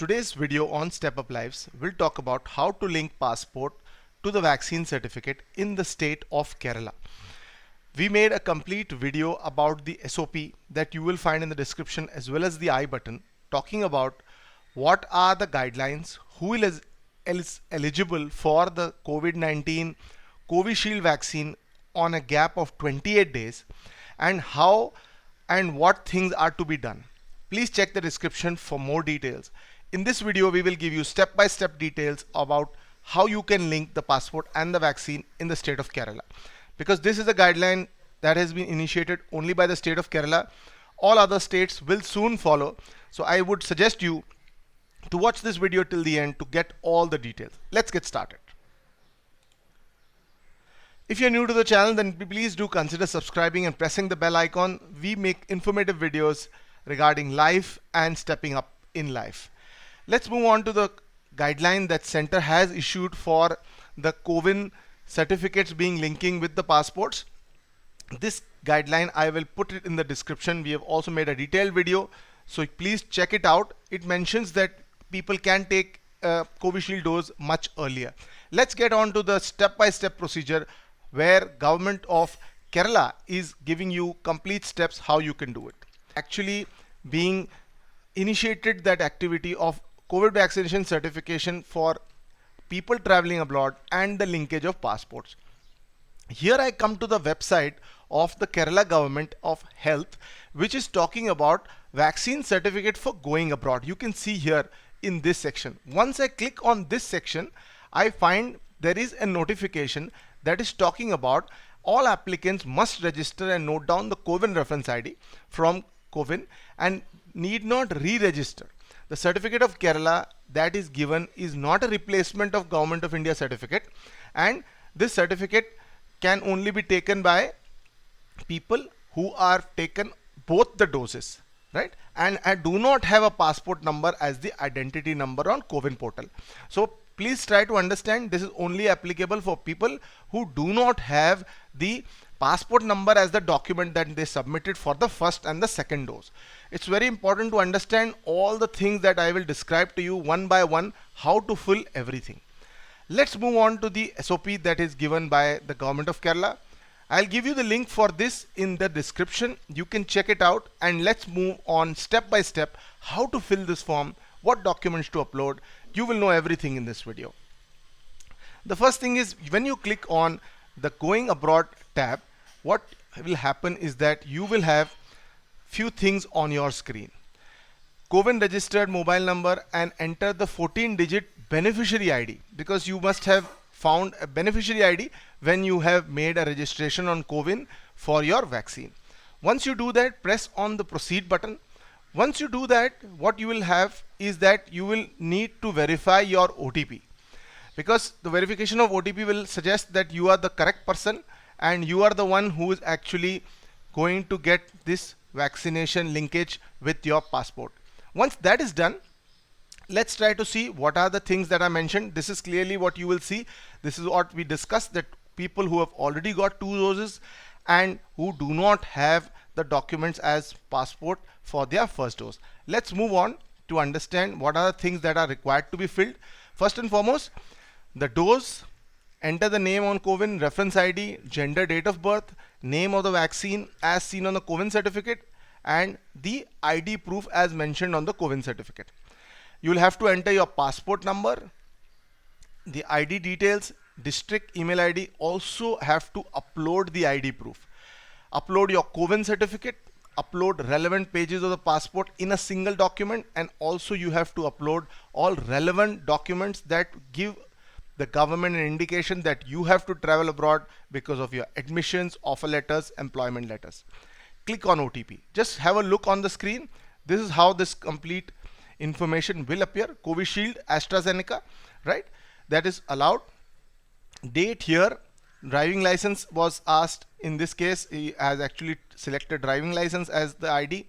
Today's video on Step Up Lives will talk about how to link passport to the vaccine certificate in the state of Kerala. We made a complete video about the SOP that you will find in the description as well as the I button, talking about what are the guidelines, who is eligible for the COVID-19 Covishield vaccine on a gap of 28 days, and how and what things are to be done. Please check the description for more details. In this video, we will give you step-by-step details about how you can link the passport and the vaccine in the state of Kerala. Because this is a guideline that has been initiated only by the state of Kerala. All other states will soon follow. So I would suggest you to watch this video till the end to get all the details. Let's get started. If you're new to the channel, then please do consider subscribing and pressing the bell icon. We make informative videos regarding life and stepping up in life. Let's move on to the guideline that center has issued for the COVID certificates being linking with the passports. This guideline, I will put it in the description. We have also made a detailed video, so please check it out. It mentions that people can take Covishield dose much earlier. Let's get on to the step-by-step procedure where government of Kerala is giving you complete steps how you can do it. Actually being initiated that activity of COVID vaccination certification for people traveling abroad and the linkage of passports. Here I come to the website of the Kerala Government of Health, which is talking about vaccine certificate for going abroad. You can see here in this section. Once I click on this section, I find there is a notification that is talking about all applicants must register and note down the COVID reference ID from COVID and need not re-register. The certificate of Kerala that is given is not a replacement of Government of India certificate, and this certificate can only be taken by people who are taken both the doses, right? And I do not have a passport number as the identity number on COVID portal. So please try to understand this is only applicable for people who do not have the passport number as the document that they submitted for the first and the second dose. It's very important to understand all the things that I will describe to you one by one, how to fill everything. Let's move on to the SOP that is given by the Government of Kerala. I'll give you the link for this in the description. You can check it out, and let's move on step by step how to fill this form, what documents to upload. You will know everything in this video. The first thing is when you click on the Going Abroad tab, what will happen is that you will have few things on your screen. COVID registered mobile number and enter the 14-digit beneficiary ID, because you must have found a beneficiary ID when you have made a registration on COVID for your vaccine. Once you do that, press on the proceed button. Once you do that, what you will have is that you will need to verify your OTP, because the verification of OTP will suggest that you are the correct person and you are the one who is actually going to get this vaccination linkage with your passport. Once that is done, let's try to see what are the things that I mentioned. This is clearly what you will see. This is what we discussed, that people who have already got 2 doses and who do not have the documents as passport for their first dose. Let's move on to understand what are the things that are required to be filled. First and foremost, the dose, enter the name on COVID, reference ID, gender, date of birth, name of the vaccine as seen on the COVID certificate, and the ID proof as mentioned on the COVID certificate. You will have to enter your passport number, the ID details, district, email ID. Also have to upload the ID proof. Upload your COVID certificate, upload relevant pages of the passport in a single document, and also you have to upload all relevant documents that give the government an indication that you have to travel abroad because of your admissions, offer letters, employment letters. Click on OTP. Just have a look on the screen. This is how this complete information will appear. Covishield, AstraZeneca, right? That is allowed. Date here, driving license was asked. In this case, he has actually selected driving license as the ID.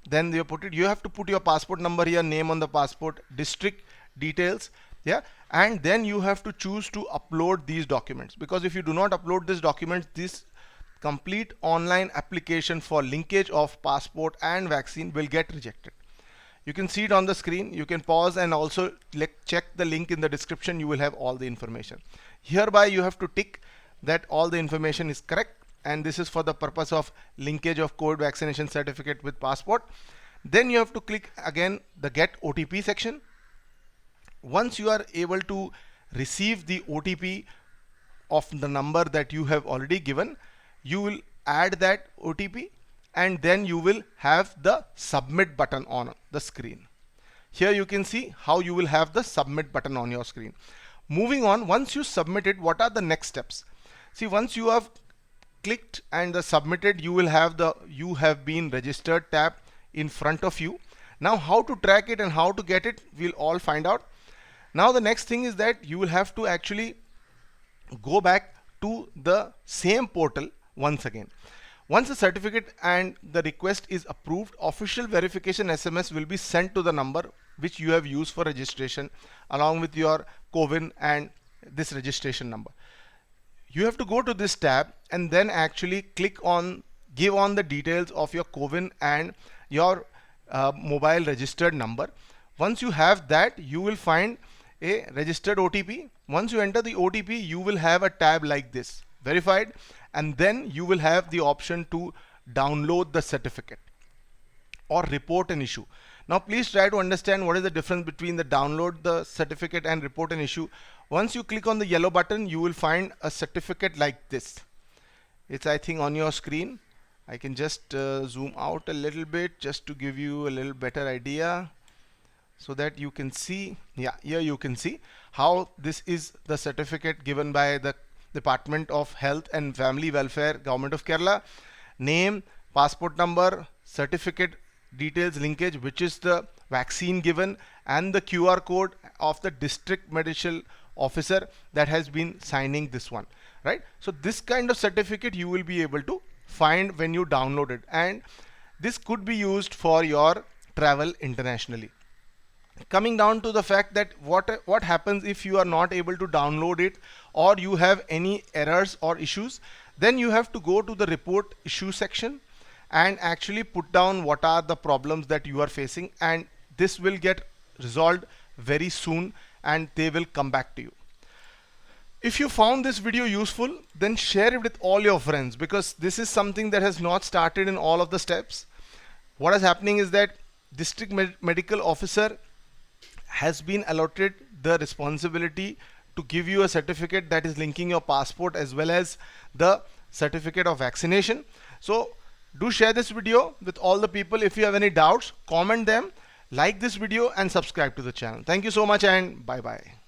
Then you put it. You have to put your passport number here, name on the passport, district details, yeah, and then you have to choose to upload these documents, because if you do not upload these documents, this complete online application for linkage of passport and vaccine will get rejected. You can see it on the screen. You can pause and also check the link in the description. You will have all the information. Hereby you have to tick that all the information is correct, and this is for the purpose of linkage of COVID vaccination certificate with passport. Then you have to click again the get OTP section. Once you are able to receive the OTP of the number that you have already given, you will add that OTP, and then you will have the submit button on the screen. Here you can see how you will have the submit button on your screen. Moving on, once you submit it, what are the next steps? See, once you have clicked and the submitted, you will have the you have been registered tab in front of you. Now how to track it and how to get it, we'll all find out. Now the next thing is that you will have to actually go back to the same portal once again. Once the certificate and the request is approved, official verification SMS will be sent to the number which you have used for registration along with your CoWIN and this registration number. You have to go to this tab and then actually click on give on the details of your CoWIN and your mobile registered number. Once you have that, you will find a registered OTP. Once you enter the OTP, you will have a tab like this, verified, and then you will have the option to download the certificate or report an issue. Now please try to understand what is the difference between the download the certificate and report an issue. Once you click on the yellow button, you will find a certificate like this. It's, I think, on your screen. I can just zoom out a little bit just to give you a little better idea, so that you can see. Yeah, here you can see how this is the certificate given by the Department of Health and Family Welfare, Government of Kerala. Name, passport number, certificate details, linkage, which is the vaccine given, and the QR code of the district medical officer that has been signing this one, right? So this kind of certificate you will be able to find when you download it, and this could be used for your travel internationally. Coming down to the fact that what happens if you are not able to download it or you have any errors or issues, then you have to go to the report issue section and actually put down what are the problems that you are facing, and this will get resolved very soon and they will come back to you. If you found this video useful, then share it with all your friends, because this is something that has not started in all of the steps. What is happening is that district medical officer has been allotted the responsibility to give you a certificate that is linking your passport as well as the certificate of vaccination. So do share this video with all the people. If you have any doubts, comment them, like this video and subscribe to the channel. Thank you so much and bye bye.